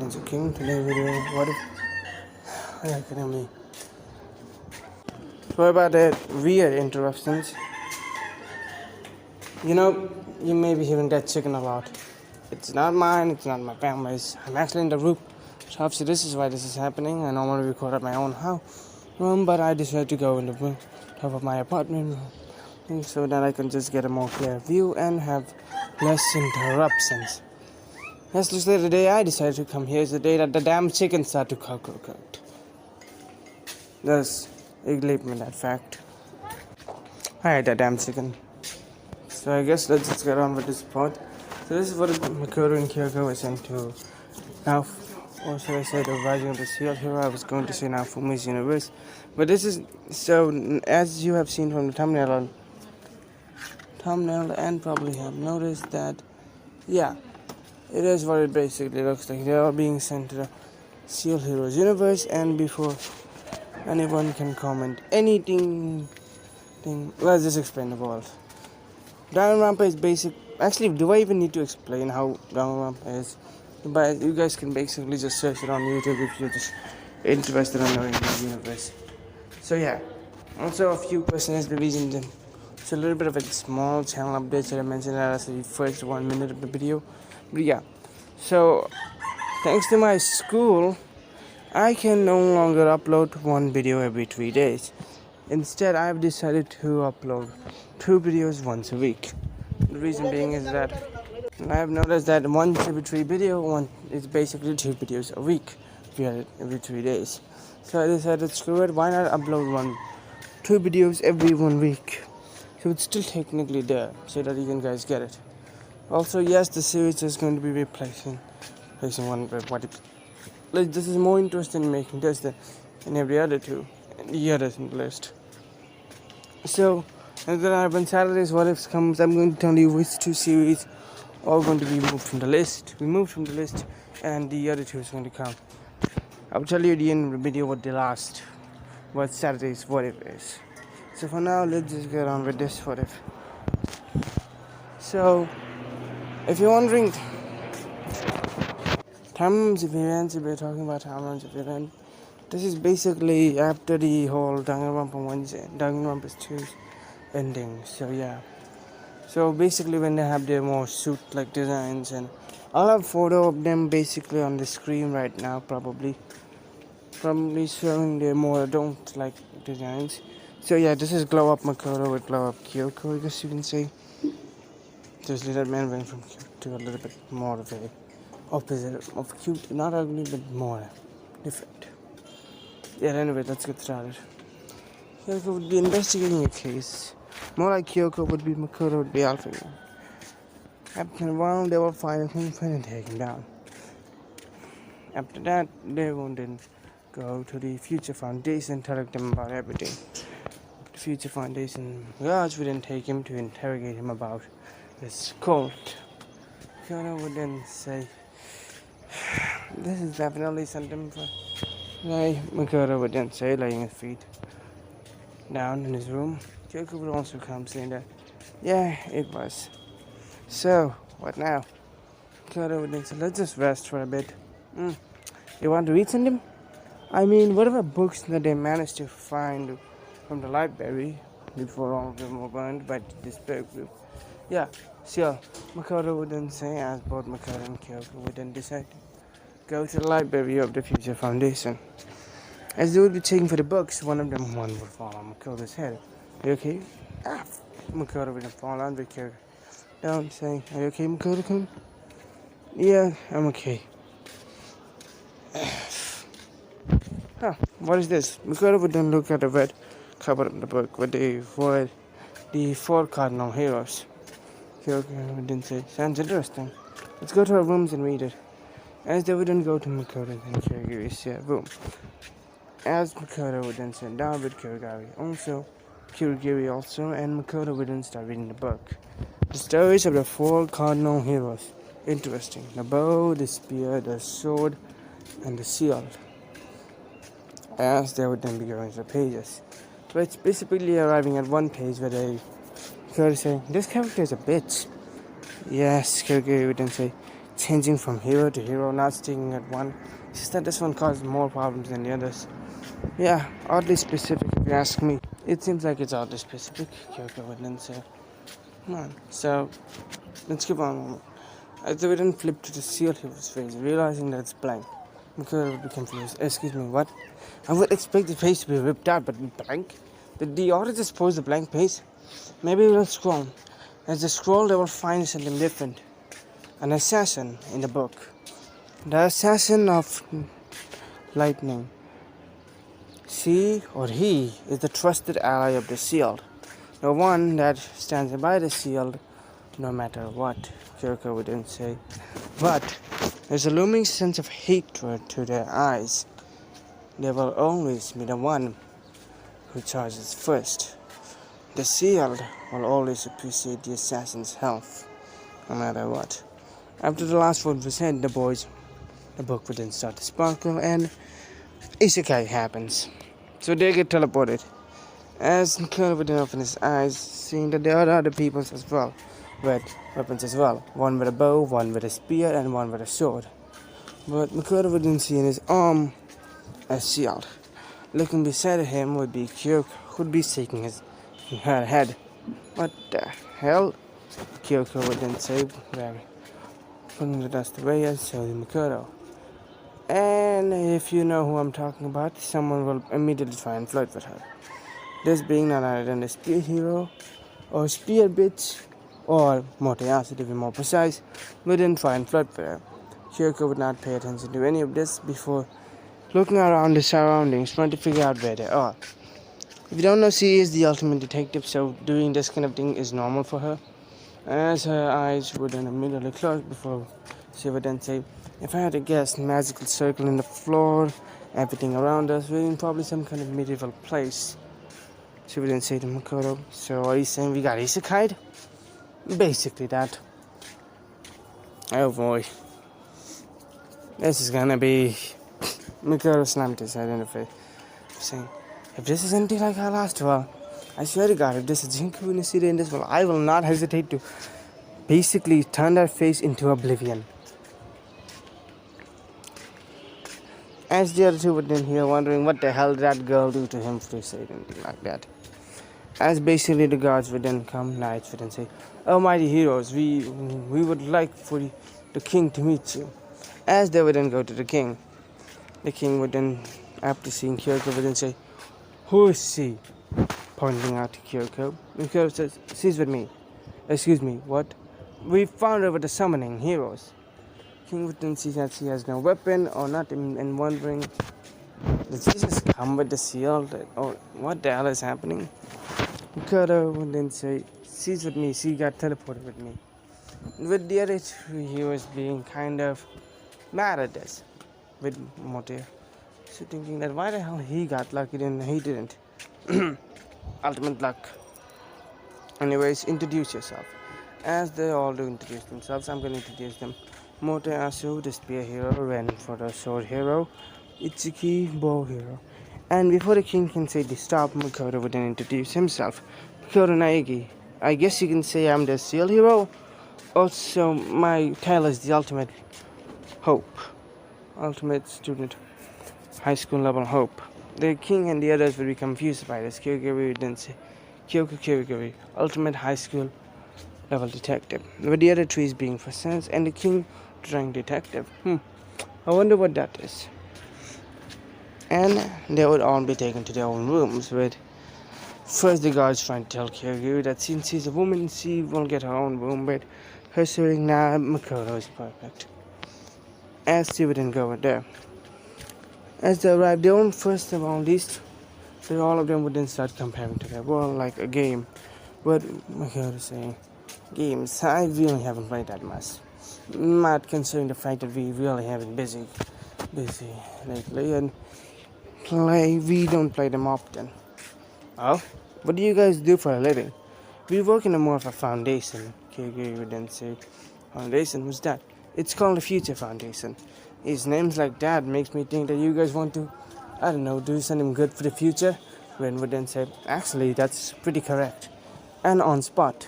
once again. Today video, what if I can me. Sorry about that weird interruptions. You know, you may be hearing that chicken a lot. It's not mine, it's not my family's. I'm actually in the roof. So obviously this is why this is happening. I normally record at my own room, but I decided to go in the room, top of my apartment room, so that I can just get a more clear view and have less interruptions. Yesterday, the day I decided to come here is the day that the damn chicken started to cook. Thus, ignore me that fact. I hate that damn chicken. So I guess let's just get on with this part. So this is what Makoto and Kyoko were sent to. Now, or should I say the Rising of the Seal Hero? I was going to say now Fumi's Universe. But this is, so as you have seen from the thumbnail and probably have noticed that, yeah, it is what it basically looks like. They are being sent to the Seal Heroes universe, and before anyone can comment anything, let's just explain the world. Danganronpa is basic. Actually, do I even need to explain how Danganronpa is? But you guys can basically just search it on YouTube if you're just interested in knowing the universe. So yeah, also a few questions the reason. Then it's a little bit of a small channel update that I mentioned as the first 1 minute of the video. But yeah, so thanks to my school, I can no longer upload one video every 3 days. Instead, I have decided to upload 2 videos once a week. The reason being is that I have noticed that once every 3 one is basically 2 videos a week every 3 days. So I decided, screw it, why not upload 2 videos every 1 week? So it's still technically there, so that you can guys get it. Also, yes, the series is going to be replacing one with what it, like, this is more interesting in making this than in every other 2 and the others in the list. So, and then when Saturday's What Ifs comes, I'm going to tell you which 2 series are going to be removed from the list, and the other 2 is going to come. I'll tell you at the end of the video what Saturday's What If is. So for now, let's just get on with this What If. So, if you're wondering, timelines of events, if we're talking about timelines of events, this is basically after the whole Danganronpa 1's and Danganronpa 2's ending. So yeah. So basically when they have their more suit-like designs, and I'll have a photo of them basically on the screen right now, probably showing their more adult-like designs. So yeah, this is Glow Up Makoto with Glow Up Kyoko, I guess you can say. This little man went from cute to a little bit more of a opposite of cute, not ugly, but more different. Yeah, anyway, let's get started. Kyoko would be investigating a case. More like Kyoko would be Makoto would be alpha. After a while, they will find him and take him down. After that, they will then go to the Future Foundation, tell them about everything. The Future Foundation guards would then take him to interrogate him about this cult. Kyoko would then say, this is definitely something for... Makoto would then say, laying his feet down in his room. Kyoko would also come saying that, yeah, it was. So, what now? Makoto would then say, let's just rest for a bit. You want to read something? I mean, whatever books that they managed to find from the library before all of them were burned by the despair group. Yeah, sure. Makoto would then say, as both Makoto and Kyoko would then decide to go to the library of the Future Foundation. As they would be checking for the books, one would fall on Makoto's head. Are you okay? Makoto would fall on the Kyoko down, saying, are you okay, Makoto-kun? Yeah, I'm okay. What is this? Makoto would then look at the red cover of the book with the 4 cardinal heroes. Kyoko would then say, sounds interesting. Let's go to our rooms and read it. As they would then go to Makoto and Kyogiri's room. As Makoto would then sit down with Kyogiri also, and Makoto would then start reading the book. The stories of the 4 cardinal heroes. Interesting. The bow, the spear, the sword, and the shield. As they would then be going through the pages. But it's basically arriving at one page where Makoto is saying, this character is a bitch. Yes, Kyogiri would then say, changing from hero to hero, not sticking at one. It's just that this one caused more problems than the others. Yeah, oddly specific if you ask me. It seems like it's oddly specific, Kyoko wouldn't say. Come on, so let's keep on. As the villain flipped to the seal his face, realizing that it's blank. Mikado would be confused. Excuse me, what? I would expect the page to be ripped out, but blank? Did the author just pose a blank page? Maybe we'll scroll. As they scroll, they will find something different. An assassin in the book. The assassin of lightning. She or he is the trusted ally of the sealed. The one that stands by the sealed no matter what, Kyoko wouldn't say. But there's a looming sense of hatred to their eyes. They will always be the one who charges first. The sealed will always appreciate the assassin's health, no matter what. After the last word was said, the book would then start to sparkle and isekai happens. So they get teleported. As Mikado would then open his eyes, seeing that there are other people as well, with weapons as well. One with a bow, one with a spear, and one with a sword. But Mikado wouldn't see in his arm a shield. Looking beside him would be Kyoko, who would be shaking her head. What the hell? Kyoko would then say, putting the dust away and showing Mikado. And if you know who I'm talking about, someone will immediately try and flirt with her. This being none other than the spear hero, or spear bitch, or Motoyasu to be more precise, wouldn't try and flirt with her. Kyoko would not pay attention to any of this before looking around the surroundings, trying to figure out where they are. If you don't know, she is the ultimate detective, so doing this kind of thing is normal for her. As her eyes would then immediately close before she would then say, if I had to guess, magical circle in the floor, everything around us, we're in probably some kind of medieval place. She would then say to Makoto, so are you saying we got isekai? Basically that. Oh boy. This is gonna be... Makoto slammed his head in the face, saying, if this is anything like our last one, I swear to God, if this is Jinku Nishida in this world, I will not hesitate to basically turn that face into oblivion. As the other two would then hear, wondering what the hell did that girl do to him to say anything like that. As basically the guards would then come, knights would then say, oh mighty heroes, we would like for the king to meet you. As they would then go to the king would then, after seeing Kyoko, would then say, who is she? Pointing out to Kyoko. And Kyoko says, she's with me. Excuse me, what? We found her with the summoning heroes. King would then see that she has no weapon or nothing, and wondering, did she just come with the shield? Or what the hell is happening? Mikado would then say, she's with me, she got teleported with me. With the other three heroes being kind of mad at this, with Mote. So thinking that why the hell he got lucky and he didn't. Ultimate luck. Anyways, introduce yourself. As they all do introduce themselves, I'm going to introduce them. Motoyasu, the spear hero, Ren for the sword hero, Itsuki, bow hero. And before the king can say to stop, Makoto would then introduce himself. Makoto Naegi, I guess you can say I'm the shield hero. Also, my title is the ultimate hope. Ultimate student, high school level hope. The king and the others would be confused by this. Kyoko would then say, Kyoko, ultimate high school level detective. With the other trees being for sense and the king trying detective. I wonder what that is. And they would all be taken to their own rooms with first the guards trying to tell Kyoko that since she's a woman, she will get her own room, but her saying, nah, Makoto is perfect. As she would then go in there. As they arrived, their own first of all these, so all of them would then start comparing to their world like a game. But Makoto is saying, games, I really haven't played that much. Not considering the fact that we really have been busy lately, and we don't play them often. Oh, what do you guys do for a living? We work in a more of a foundation. Kyoko would then say, foundation, what's that? It's called the Future Foundation. His names like that makes me think that you guys want to, I don't know, do something good for the future. Ren would then say, actually, that's pretty correct. And on spot.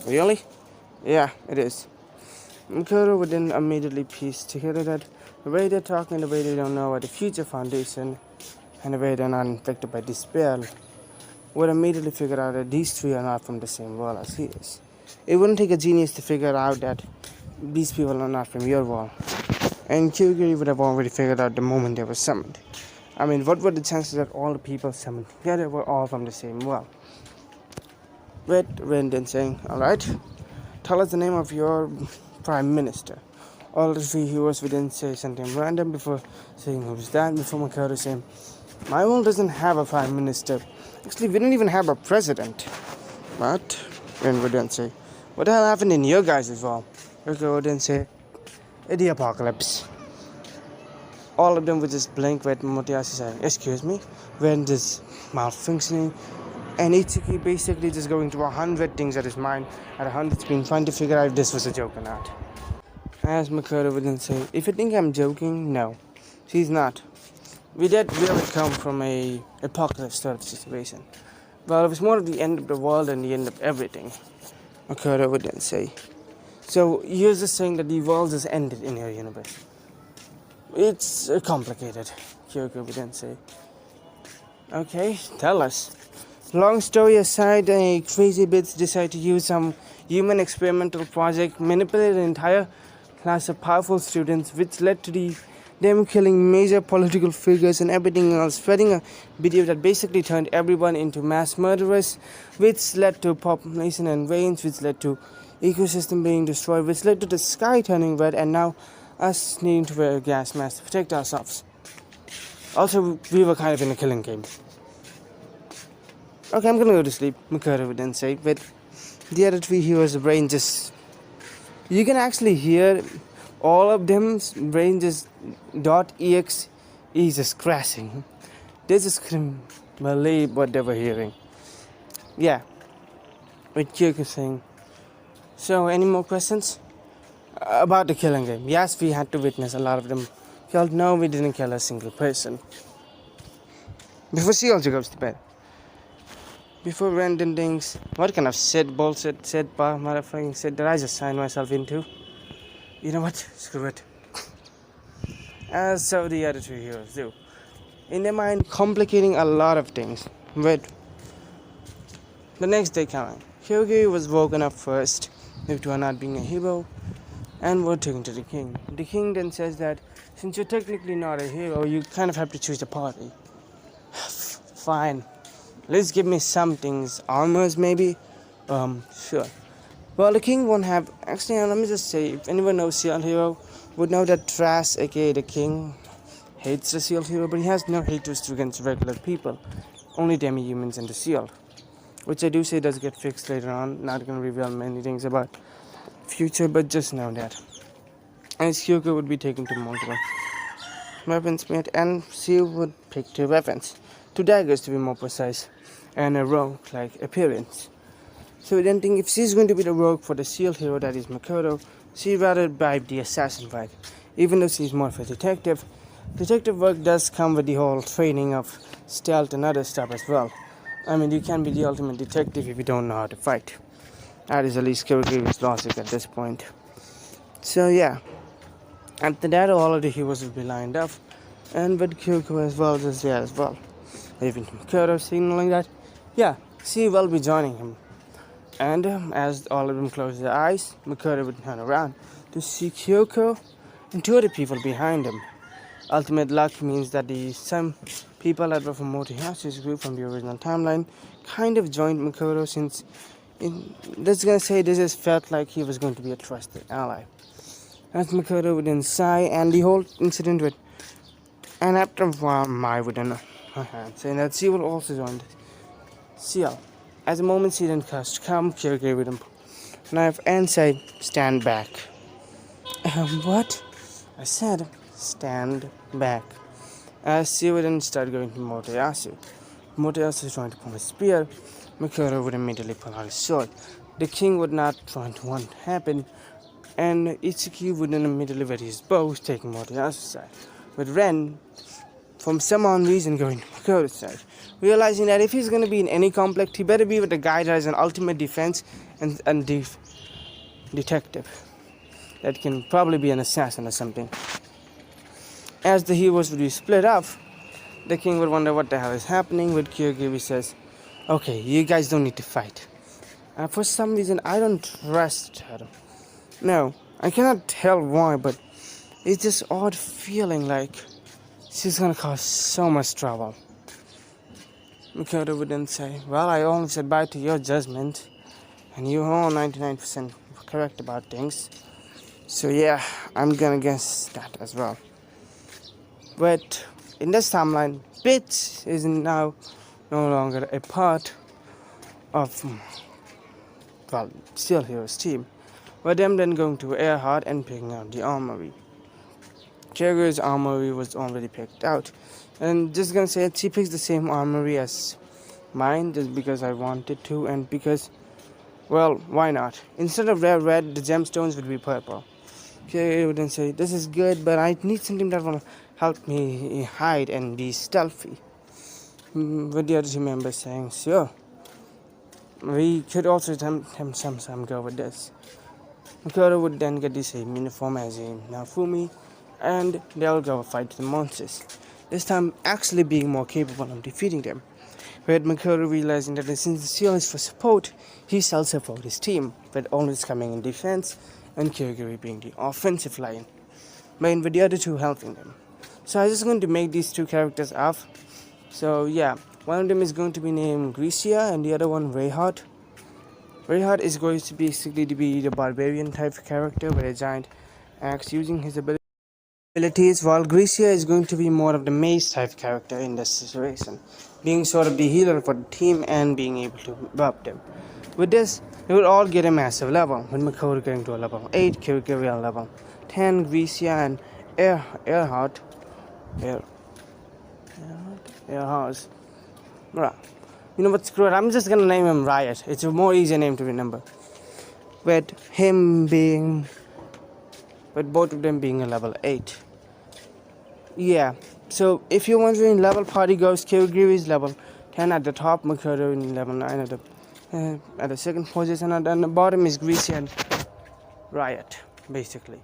Really? Yeah, it is. Makoto would then immediately piece together that the way they're talking, the way they don't know about the future foundation, and the way they're not infected by despair, would immediately figure out that these three are not from the same world as he is. It wouldn't take a genius to figure out that these people are not from your world. And Kyoko would have already figured out the moment they were summoned. I mean, what were the chances that all the people summoned together were all from the same world? With Ren then saying, alright, tell us the name of your Prime Minister. All the three heroes would then say something random before saying who's that, before Makoto saying, my world doesn't have a Prime Minister. Actually, we don't even have a president. But Ren would then say, what the hell happened in your guys' world? Kyoko would then say, the apocalypse. All of them would just blink with Motoyasu saying, excuse me, when this malfunctioning, and Itsuki basically just going through 100 things at his mind, at 100 screen, trying to figure out if this was a joke or not. As Makoto would then say, if you think I'm joking, no, she's not. We did really come from a apocalypse sort of situation. Well, it was more of the end of the world and the end of everything, Makoto would then say. So you're just saying that the world just ended in your universe. It's complicated, Kyoko would then say. Okay, tell us. Long story aside, crazy bits decide to use some human experimental project, manipulate an entire class of powerful students, which led to them killing major political figures and everything else, spreading a video that basically turned everyone into mass murderers, which led to population and rains, which led to ecosystem being destroyed, which led to the sky turning red, and now us needing to wear a gas mask to protect ourselves. Also, we were kind of in a killing game. Okay, I'm gonna go to sleep, Makoto would then say, but the other three heroes' brain just... You can actually hear all of them's brain just .exe is just crashing. They just couldn't believe what they were hearing. Yeah, with Kyoko saying, so any more questions? About the killing game. Yes, we had to witness a lot of them killed. No, we didn't kill a single person. Before she also goes to bed. Before random things, what kind of bullshit, motherfucking shit did I just sign myself into? You know what? Screw it. As so the other two heroes do. In their mind, complicating a lot of things. But the next day coming, Kyoko was woken up first, due to her not being a hero, and were taken to the king. The king then says that since you're technically not a hero, you kind of have to choose a party. Fine. Let's give me some things. Armors, maybe? Sure. Well, the king won't have... Actually, let me just say, if anyone knows Shield Hero, would know that Trash, aka the king, hates the Shield Hero, but he has no hatred against regular people. Only demi-humans and the Shield. Which I do say does get fixed later on. Not gonna reveal many things about future, but just know that. And Kyoko would be taken to multiple weaponsmith, and she would pick 2 weapons. 2 daggers to be more precise, and a rogue-like appearance. So we then think if she's going to be the rogue for the Shield Hero, that is Makoto, she'd rather bribe the assassin fight. Even though she's more of a detective, detective work does come with the whole training of stealth and other stuff as well. I mean, you can be the ultimate detective if you don't know how to fight. That is at least Kyoro's logic at this point. So yeah, after that all of the heroes will be lined up, and with Kyoko as well as there as well. Even Makoto signaling that, yeah, she will be joining him. And as all of them close their eyes, Makoto would turn around to see Kyoko and 2 other people behind him. Ultimate luck means that some people that were from Motoyasu's group from the original timeline kind of joined Makoto, since that's gonna say this has felt like he was going to be a trusted ally. As Makoto would then sigh, and the whole incident with, and after a while, Mai would then her hand, saying that she will also join the Seal. At the moment she then cast come, Kyoko with a knife and said, stand back. What? I said, stand back. As she would then start going to Motoyasu. Motoyasu is trying to pull his spear. Makoto would immediately pull out his sword. The king would not try to want to happen, and Itsuki would then immediately ready his bow, taking Motoyasu's side. With Ren, from some unknown reason, going to Makoto's side, realizing that if he's going to be in any conflict, he better be with the guy that is an ultimate defense and detective. that can probably be an assassin or something. As the heroes would be split up, the king would wonder what the hell is happening, but Kyoko says, okay, you guys don't need to fight. And for some reason, I don't trust her. No, I cannot tell why, but it's this odd feeling like she's gonna cause so much trouble. Makoto would then say, well, I only said bye to your judgment, and you are all 99% correct about things. So yeah, I'm gonna guess that as well. But in this timeline, Bitch is now no longer a part of, well, Steel Heroes team. But them then going to Earhart and picking out the armory. Kyogo's armory was already picked out. And just gonna say it, she picks the same armory as mine just because I wanted to and because, well, why not? Instead of rare red, the gemstones would be purple. Kyogo would then say, this is good, but I need something that will help me hide and be stealthy. But the other two members saying, sure. We could also attempt some go with this. Makoto would then get the same uniform as in Nafumi, and they'll go fight the monsters. This time actually being more capable of defeating them. But Makoto realizing that since the seal is for support, he shall support his team, but always coming in defense, and Kyogiri being the offensive line, but with the other two helping them. So I'm just going to make these two characters up. So yeah, one of them is going to be named Gricia, and the other one Rayhart. Rayhart is going to basically be the barbarian type of character with a giant axe using his abilities, while Gricia is going to be more of the mage type character in this situation, being sort of the healer for the team and being able to buff them. With this, they would all get a massive level, with Makoto getting to a level 8, Kyogiri a level 10, Gricia and Earhart. Right. You know what, screw it, I'm just gonna name him Riot. It's a more easier name to remember. With both of them being a level 8. Yeah, so if you're wondering, level party goes Kyogiri is level 10 at the top, Makoto in level 9 at the second position, and on the bottom is Gricia and Riot, basically.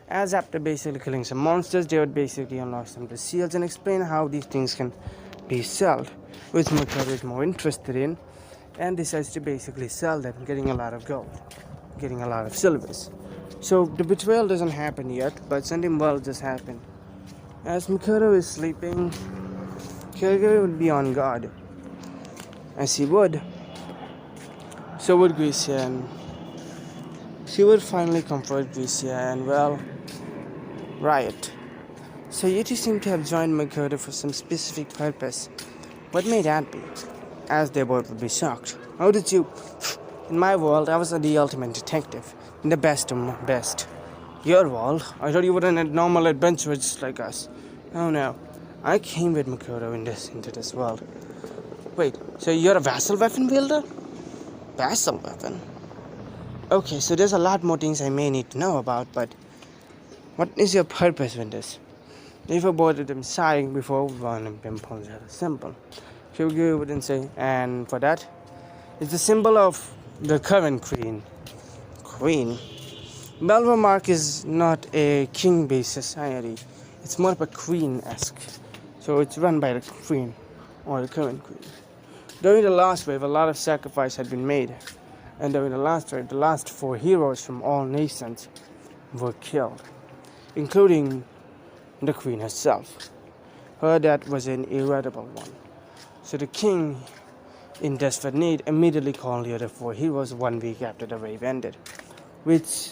As after basically killing some monsters, they would basically unlock some of the seals and explain how these things can be sold, which Makoto is more interested in, and decides to basically sell them, getting a lot of gold, getting a lot of silvers. So the betrayal doesn't happen yet, but something will just happen. As Makoto is sleeping, Kyogiri would be on guard, as he would. So would Gricia, and she would finally comfort Gricia and, well, Riot. So you two seem to have joined Makoto for some specific purpose. What may that be? As they both would be shocked. How did you... In my world, I was the ultimate detective. The best of best. Your world? I thought you were a normal adventurer just like us. Oh no. I came with Makoto into this world. Wait, so you're a vassal weapon wielder? Vassal weapon? Okay, so there's a lot more things I may need to know about, but... what is your purpose with this? They were both of them sighing before one of them pulls out a symbol. Kyogiri wouldn't say, and for that, it's a symbol of the current queen. Queen? Belvermark is not a king-based society. It's more of a queen-esque. So it's run by the queen, or the current queen. During the last wave, a lot of sacrifice had been made. And during the last wave, the last 4 heroes from all nations were killed, including the queen herself. Her death was an irritable one. So the king, in desperate need, immediately called the other 4 heroes 1 week after the wave ended, which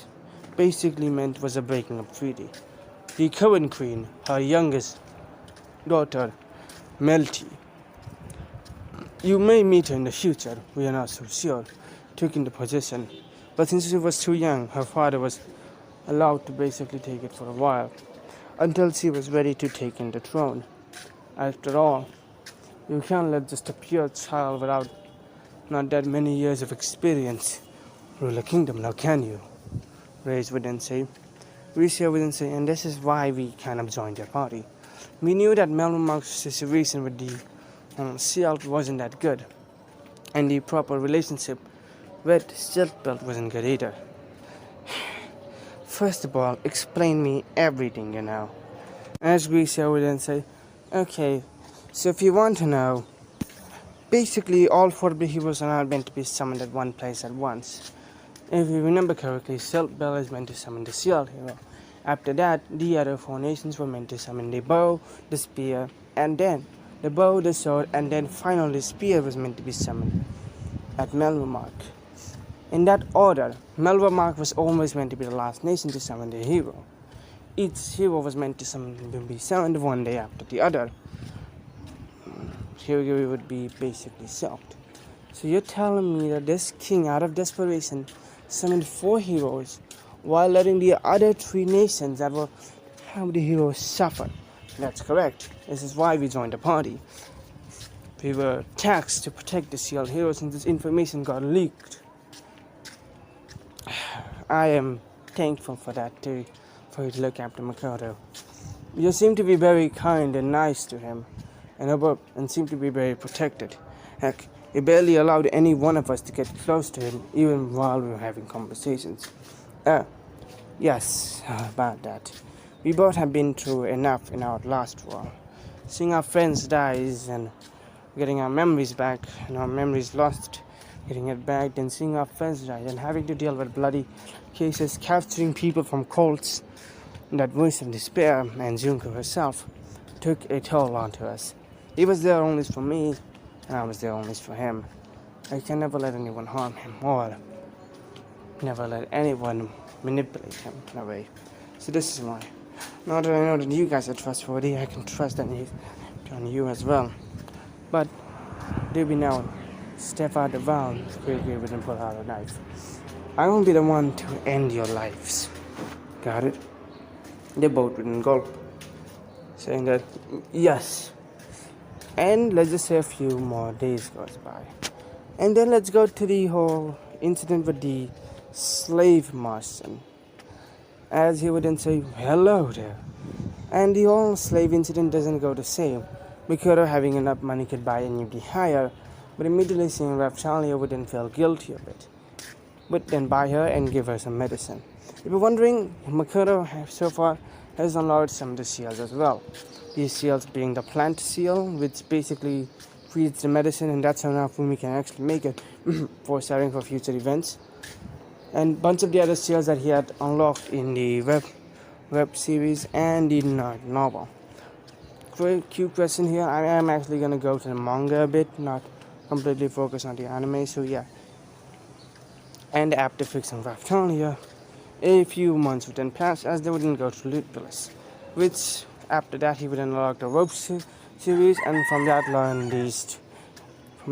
basically meant was a breaking of treaty. The current queen, her youngest daughter, Melty, you may meet her in the future, we are not so sure, took in the position, but since she was too young, her father was allowed to basically take it for a while, until she was ready to take in the throne. After all, you can't let just a pure child without not that many years of experience rule a kingdom, now can you? Reyes would then say. Ricia would then say, and this is why we kind of joined your party. We knew that Melmark's situation with the Shield wasn't that good, and the proper relationship with Shilde wasn't good either. first of all, explain me everything you know. As Grisha would then say, okay, so if you want to know, basically all four of the heroes are not meant to be summoned at one place at once. If you remember correctly, Silk Bell is meant to summon the shield hero. After that, the other four nations were meant to summon the bow, the spear, and then the bow, the sword, and then finally the spear was meant to be summoned at Melmark. In that order, Melmark was always meant to be the last nation to summon the hero. Each hero was meant to be summoned one day after the other. Kyoko would be basically shocked. So you're telling me that this king, out of desperation, summoned 4 heroes while letting the other 3 nations that were how the heroes suffer? That's correct. This is why we joined the party. We were taxed to protect the shield heroes, and this information got leaked. I am thankful for that too, for you to look after Makoto. You seem to be very kind and nice to him, and seem to be very protected. Heck, he barely allowed any one of us to get close to him, even while we were having conversations. Yes, about that. We both have been through enough in our last war. Seeing our friends die and getting our memories back, and our memories lost, getting it back, then seeing our friends die, and having to deal with bloody cases, capturing people from cults, that voice of despair, and Junko herself, took a toll onto us. He was there only for me, and I was there only for him. I can never let anyone harm him, or never let anyone manipulate him in a way. So this is why. Now that I know that you guys are trustworthy, I can trust on you as well. But do we now step out the valve, quickly and pull out a knife? I won't be the one to end your lives. Got it? They both wouldn't gulp, saying that yes. And let's just say a few more days goes by. And then let's go to the whole incident with the slave master. As he would then say, hello there. And the whole slave incident doesn't go the same. Makoto having enough money could buy any of the hire, but immediately seeing Raptalia would then feel guilty of it. Would then buy her and give her some medicine. If you're wondering, Makoto so far has unlocked some of the seals as well. These seals being the plant seal, which basically feeds the medicine, and that's how Nafumi can actually make it for sharing for future events. And a bunch of the other seals that he had unlocked in the web series and the novel. Cute question here. I am actually gonna go to the manga a bit, not completely focus on the anime. So yeah. And after fixing Raptalia, a few months would then pass as they wouldn't go to Loot Palace, which after that he would unlock the rope series, and from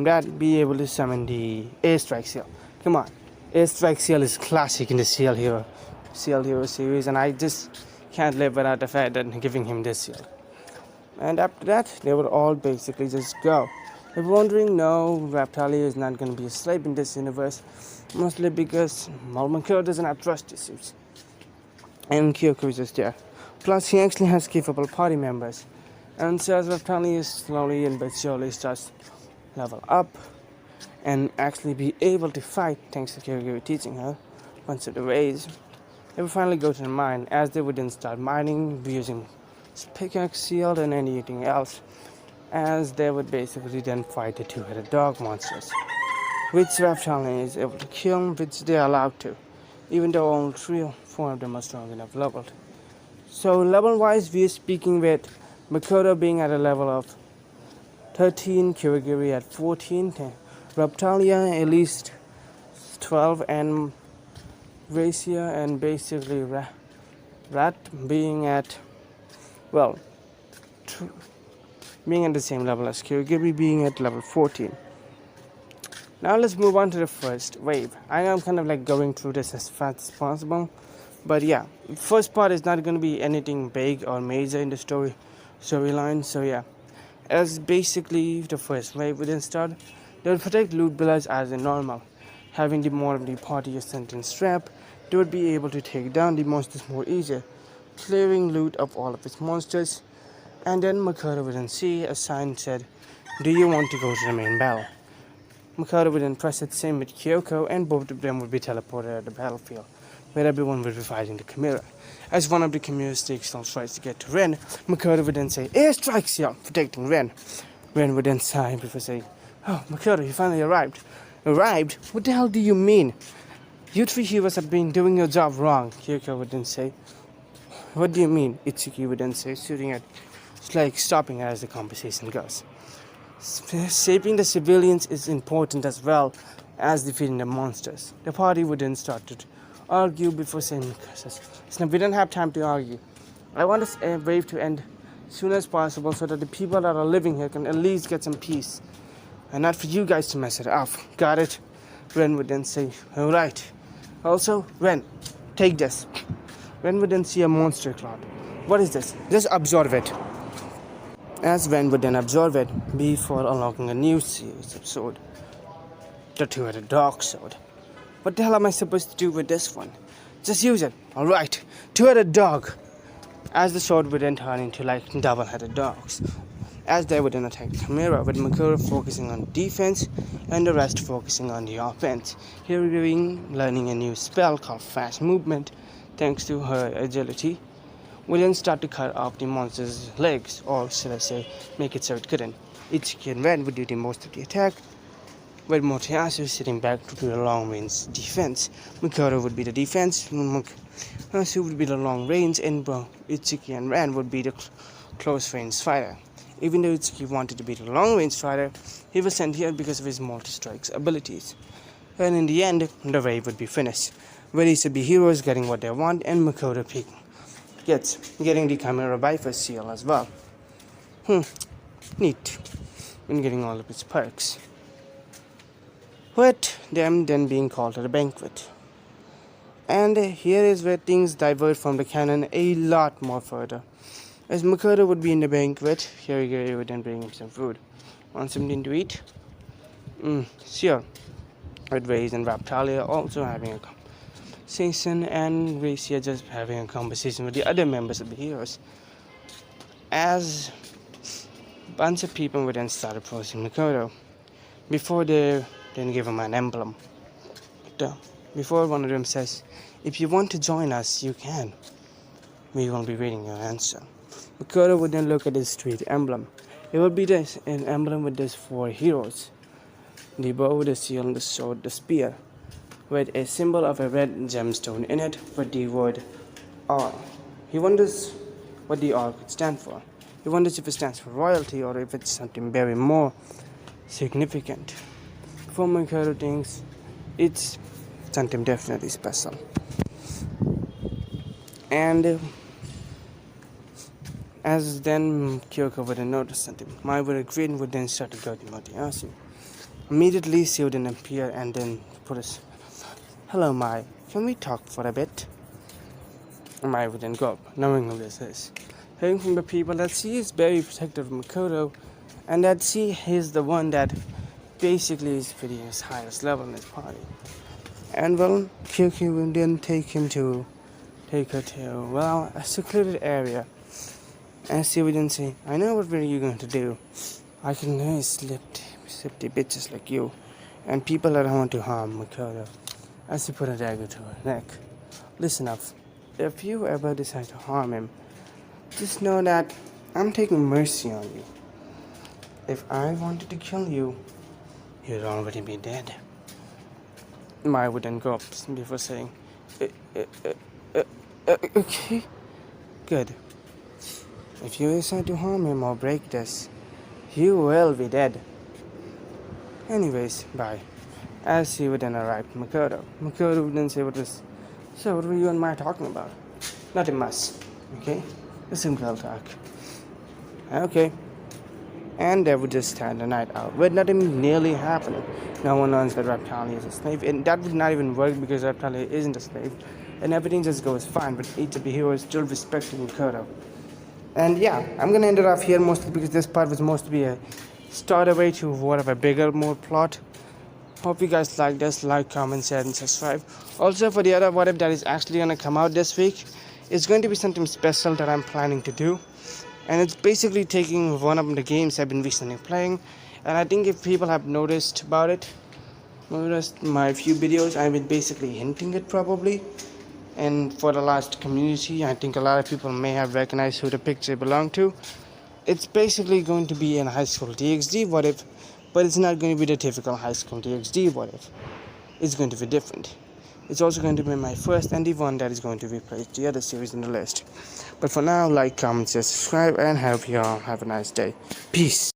that be able to summon the Airstrike Seal. Come on, Airstrike Seal is classic in the Seal Hero series, and I just can't live without the fact that giving him this seal. And after that, they would all basically just go. If you're wondering, no, Raptalia is not going to be a slave in this universe, mostly because Makoto doesn't have trust issues. And Kyoko is just there. Plus, he actually has capable party members. And so as Raptalia slowly and but surely starts level up and actually be able to fight, thanks to Kyoko teaching her once of the ways, they would finally go to the mine, as they would then start mining using pickaxe, shield, and anything else, as they would basically then fight the 2-headed dog monsters, which Raptalia is able to kill, which they are allowed to, even though all 3 or 4 of them are strong enough leveled. So level wise, we are speaking with Makoto being at a level of 13, Kirigiri at 14, Raptalia at least 12, and Gracia and basically Rat being at, well, being at the same level as Kirigiri, being at level 14. Now let's move on to the first wave. I know I'm kind of like going through this as fast as possible, but yeah, the first part is not going to be anything big or major in the storyline. So yeah, as basically the first wave would then start, they would protect loot pillars as in normal. Having the more of the party ascent and strap, they would be able to take down the monsters more easier, clearing loot of all of its monsters. And then Makoto would then see a sign said, "Do you want to go to the main battle?" Makoto would then press it, same with Kyoko, and both of them would be teleported at the battlefield. where everyone will be fighting the Chimera. As one of the Chimera stakes tries to get to Ren, Makoto would then say, "Airstrikes here, protecting Ren." Ren would then sigh before saying, "Oh, Makoto, you finally arrived." "Arrived? What the hell do you mean? You three heroes have been doing your job wrong," Kyoko would then say. "What do you mean?" Itsuki would then say, shooting at, like stopping as the conversation goes. "Saving the civilians is important as well as defeating the monsters." The party would then start to argue before saying, "We don't have time to argue. I want this wave to end as soon as possible so that the people that are living here can at least get some peace. And not for you guys to mess it up. Got it?" Ren would then say, "Alright. Also, Ren, take this." Ren would then see a monster cloud. "What is this?" "Just absorb it." As Ren would then absorb it before unlocking a new series episode, the two-headed dog sword. "What the hell am I supposed to do with this one?" "Just use it." "Alright, two-headed dog." As the sword would then turn into like double-headed dogs, as they would then attack Chimera, with Makoto focusing on defense and the rest focusing on the offense. Hearing learning a new spell called Fast Movement, thanks to her agility, will then start to cut off the monster's legs, or should I say, make it so it couldn't. Itsuki and Ren would do the most of the attack, with Motoyasu sitting back to do the long-range defense. Makoto would be the defense, Motoyasu would be the long range, and Itsuki and Ren would be the close-range fighter. Even though Itsuki wanted to be the long-range fighter, he was sent here because of his multi-strikes abilities. And in the end, the wave would be finished, with each of the heroes getting what they want, and Makoto getting the Chimera Bifrost seal as well. Neat. And getting all of its perks. With them then being called to the banquet. And here is where things divert from the canon a lot more further. As Makoto would be in the banquet, Hirigiri would then bring him some food. "Want something to eat?" Sure. With Reyes and Raptalia also having a conversation, and Gracia just having a conversation with the other members of the heroes. As a bunch of people would then start approaching Makoto, before they then give him an emblem. Before one of them says, "If you want to join us, you can. We will be waiting your answer." Makoto would then look at his street emblem. It would be an emblem with these four heroes: the bow, the shield, the sword, the spear, with a symbol of a red gemstone in it with the word R. He wonders what the R could stand for. He wonders if it stands for royalty or if it's something very more significant. For Makoto thinks it's something definitely special. And as then Kyoko would notice something, Mai with a grin would then start to go to Motoyasu. Immediately she would then appear and then put us, "Hello Mai, can we talk for a bit?" Mai would then go up, knowing who this is. Hearing from the people that she is very protective of Makoto, and that she is the one that basically is pretty his highest level in his party. And well, Kyoko would then take her to, well, a secluded area. And she would then say, "I know what you're going to do. I can slip the bitches like you, and people that want to harm Makoto." As she put a dagger to her neck. "Listen up. If you ever decide to harm him, just know that I'm taking mercy on you. If I wanted to kill you, you'd already be dead." Mai would then go up before saying, "Okay, good. If you decide to harm him or break this, you will be dead. Anyways, bye." As she would then arrive to Makoto, Makoto would then say, "So what were you and Mai talking about?" "Nothing much, okay? Just some girl talk." "Okay." And they would just stand the night out, with nothing nearly happening. No one learns that Raptalia is a slave, and that would not even work because Raptalia isn't a slave, and everything just goes fine, but each of the heroes still respecting Makoto. And yeah, I'm gonna end it off here mostly because this part was supposed to be a starter to whatever bigger, more plot. Hope you guys like this. Like, comment, share, and subscribe. Also, for the other what if that is actually gonna come out this week, it's going to be something special that I'm planning to do, and it's basically taking one of the games I've been recently playing. And I think if people have noticed my few videos, I've been basically hinting it probably. And for the last community, I think a lot of people may have recognized who the picture belonged to. It's basically going to be in high school DxD what if, but it's not going to be the typical high school DxD what if. It's going to be different. It's also going to be my first and the one that is going to replace the other series in the list. But for now, like, comment, share, subscribe, and hope you all have a nice day. Peace.